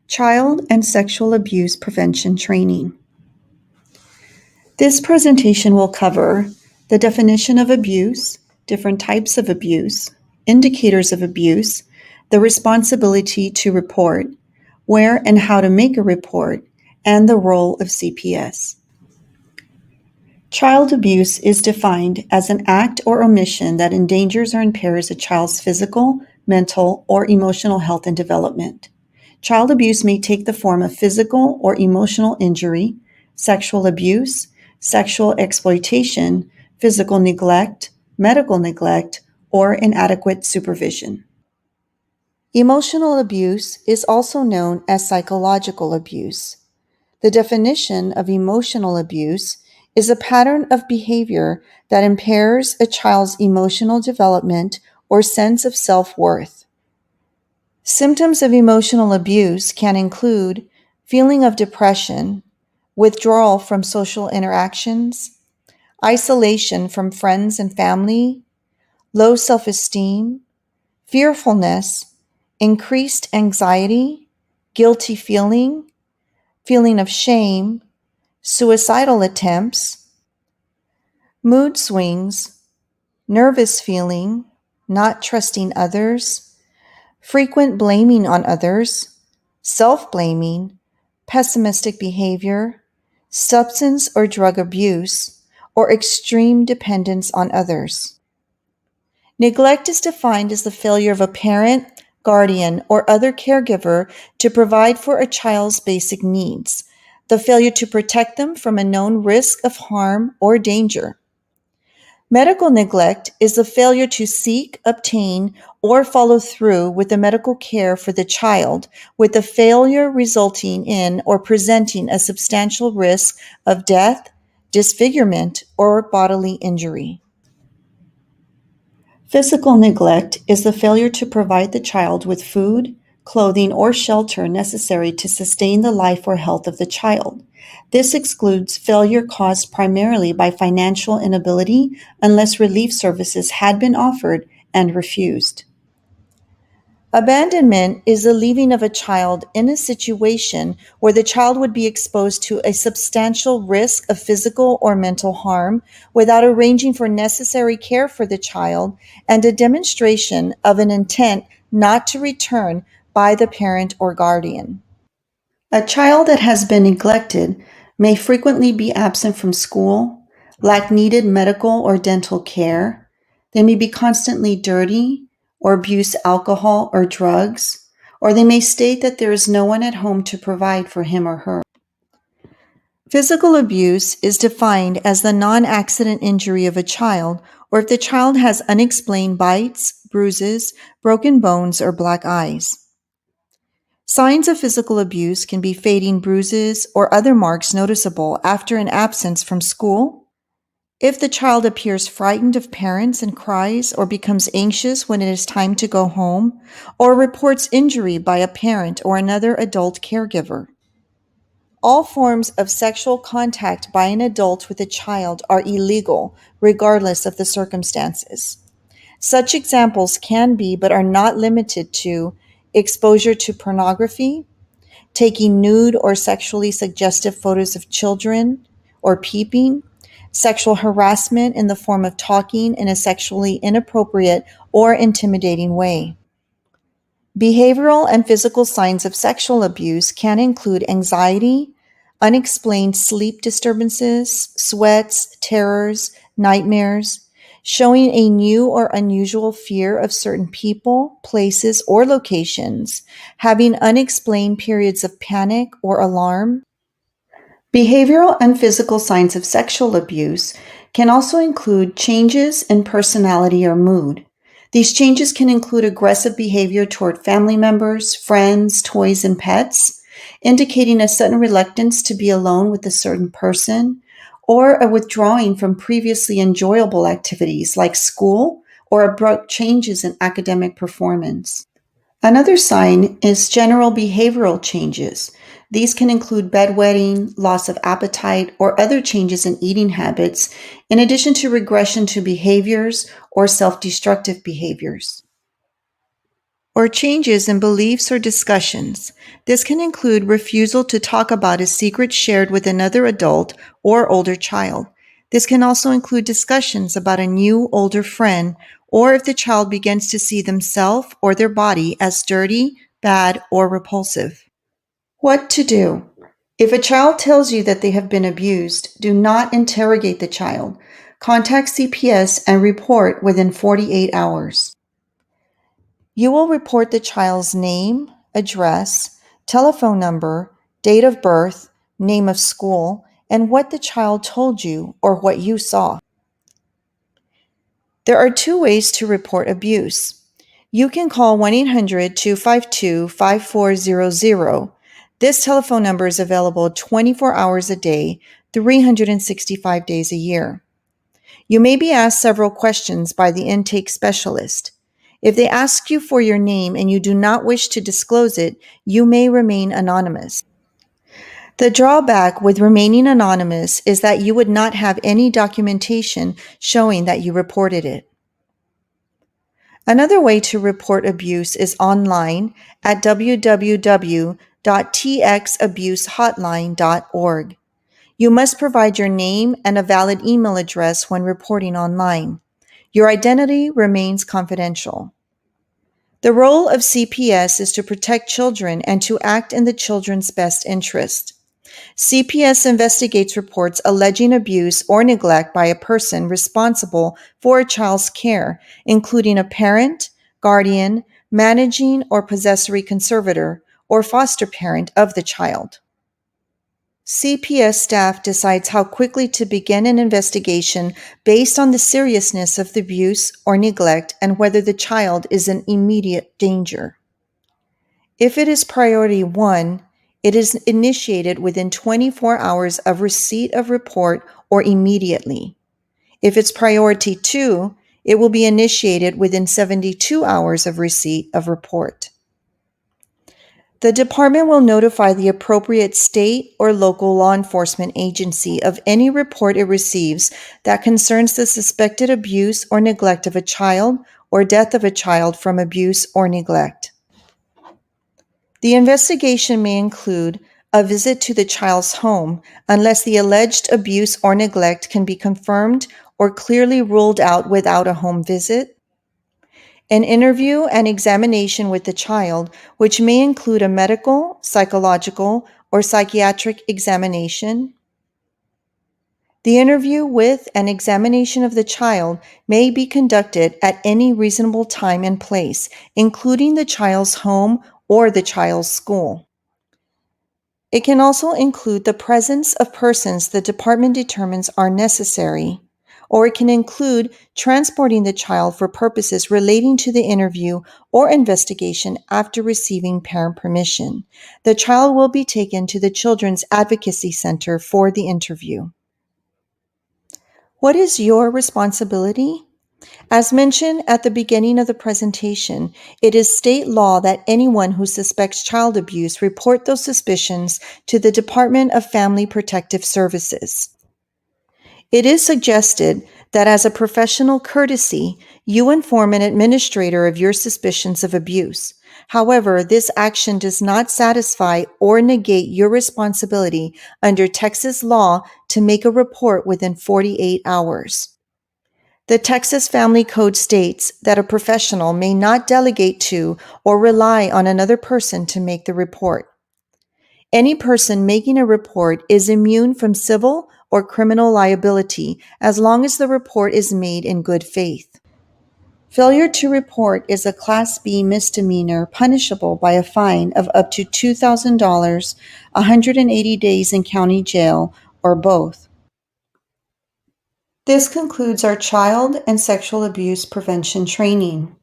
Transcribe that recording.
Child and Sexual Abuse Prevention Training. This presentation will cover the definition of abuse, different types of abuse, indicators of abuse, the responsibility to report, where and how to make a report, and the role of CPS. Child abuse is defined as an act or omission that endangers or impairs a child's physical, mental, or emotional health and development. Child abuse may take the form of physical or emotional injury, sexual abuse, sexual exploitation, physical neglect, medical neglect, or inadequate supervision. Emotional abuse is also known as psychological abuse. The definition of emotional abuse is a pattern of behavior that impairs a child's emotional development or sense of self-worth. Symptoms of emotional abuse can include feeling of depression, withdrawal from social interactions, isolation from friends and family, low self-esteem, fearfulness, increased anxiety, guilty feeling of shame, suicidal attempts, mood swings, nervous feeling, not trusting others, frequent blaming on others, self-blaming, pessimistic behavior, substance or drug abuse, or extreme dependence on others. Neglect is defined as the failure of a parent, guardian, or other caregiver to provide for a child's basic needs, the failure to protect them from a known risk of harm or danger. Medical neglect is the failure to seek, obtain, or follow through with the medical care for the child, with the failure resulting in or presenting a substantial risk of death, disfigurement, or bodily injury. Physical neglect is the failure to provide the child with food, clothing, or shelter necessary to sustain the life or health of the child. This excludes failure caused primarily by financial inability unless relief services had been offered and refused. Abandonment is the leaving of a child in a situation where the child would be exposed to a substantial risk of physical or mental harm without arranging for necessary care for the child and a demonstration of an intent not to return by the parent or guardian. A child that has been neglected may frequently be absent from school, lack needed medical or dental care. They may be constantly dirty or abuse alcohol or drugs, or they may state that there is no one at home to provide for him or her. Physical abuse is defined as the non-accident injury of a child, or if the child has unexplained bites, bruises, broken bones, or black eyes. Signs of physical abuse can be fading bruises or other marks noticeable after an absence from school. If the child appears frightened of parents and cries or becomes anxious when it is time to go home, or reports injury by a parent or another adult caregiver. All forms of sexual contact by an adult with a child are illegal, regardless of the circumstances. Such examples can be, but are not limited to, exposure to pornography, taking nude or sexually suggestive photos of children, or peeping, sexual harassment in the form of talking in a sexually inappropriate or intimidating way. Behavioral and physical signs of sexual abuse can include anxiety, unexplained sleep disturbances, sweats, terrors, nightmares, showing a new or unusual fear of certain people, places, or locations, having unexplained periods of panic or alarm. Behavioral and physical signs of sexual abuse can also include changes in personality or mood. These changes can include aggressive behavior toward family members, friends, toys, and pets, indicating a sudden reluctance to be alone with a certain person, or a withdrawing from previously enjoyable activities like school or abrupt changes in academic performance. Another sign is general behavioral changes. These can include bedwetting, loss of appetite, or other changes in eating habits, in addition to regression to behaviors or self-destructive behaviors. or changes in beliefs or discussions. This can include refusal to talk about a secret shared with another adult or older child. This can also include discussions about a new older friend, or if the child begins to see themselves or their body as dirty, bad, or repulsive. What to do? If a child tells you that they have been abused, do not interrogate the child. Contact CPS and report within 48 hours. You will report the child's name, address, telephone number, date of birth, name of school, and what the child told you or what you saw. There are two ways to report abuse. You can call 1-800-252-5400. This telephone number is available 24 hours a day, 365 days a year. You may be asked several questions by the intake specialist. If they ask you for your name and you do not wish to disclose it, you may remain anonymous. The drawback with remaining anonymous is that you would not have any documentation showing that you reported it. Another way to report abuse is online at www.txabusehotline.org. You must provide your name and a valid email address when reporting online. Your identity remains confidential. The role of CPS is to protect children and to act in the children's best interest. CPS investigates reports alleging abuse or neglect by a person responsible for a child's care, including a parent, guardian, managing or possessory conservator, or foster parent of the child. CPS staff decides how quickly to begin an investigation based on the seriousness of the abuse or neglect and whether the child is in immediate danger. If it is priority 1, it is initiated within 24 hours of receipt of report or immediately. If it's priority 2, it will be initiated within 72 hours of receipt of report. The department will notify the appropriate state or local law enforcement agency of any report it receives that concerns the suspected abuse or neglect of a child or death of a child from abuse or neglect. The investigation may include a visit to the child's home unless the alleged abuse or neglect can be confirmed or clearly ruled out without a home visit, an interview and examination with the child, which may include a medical, psychological, or psychiatric examination. The interview with and examination of the child may be conducted at any reasonable time and place, including the child's home or the child's school. It can also include the presence of persons the department determines are necessary, or it can include transporting the child for purposes relating to the interview or investigation after receiving parent permission. The child will be taken to the Children's Advocacy Center for the interview. What is your responsibility? As mentioned at the beginning of the presentation, it is state law that anyone who suspects child abuse report those suspicions to the Department of Family Protective Services. It is suggested that as a professional courtesy, you inform an administrator of your suspicions of abuse. However, this action does not satisfy or negate your responsibility under Texas law to make a report within 48 hours. The Texas Family Code states that a professional may not delegate to or rely on another person to make the report. Any person making a report is immune from civil or criminal liability as long as the report is made in good faith. Failure to report is a Class B misdemeanor punishable by a fine of up to $2,000, 180 days in county jail, or both. This concludes our child and sexual abuse prevention training.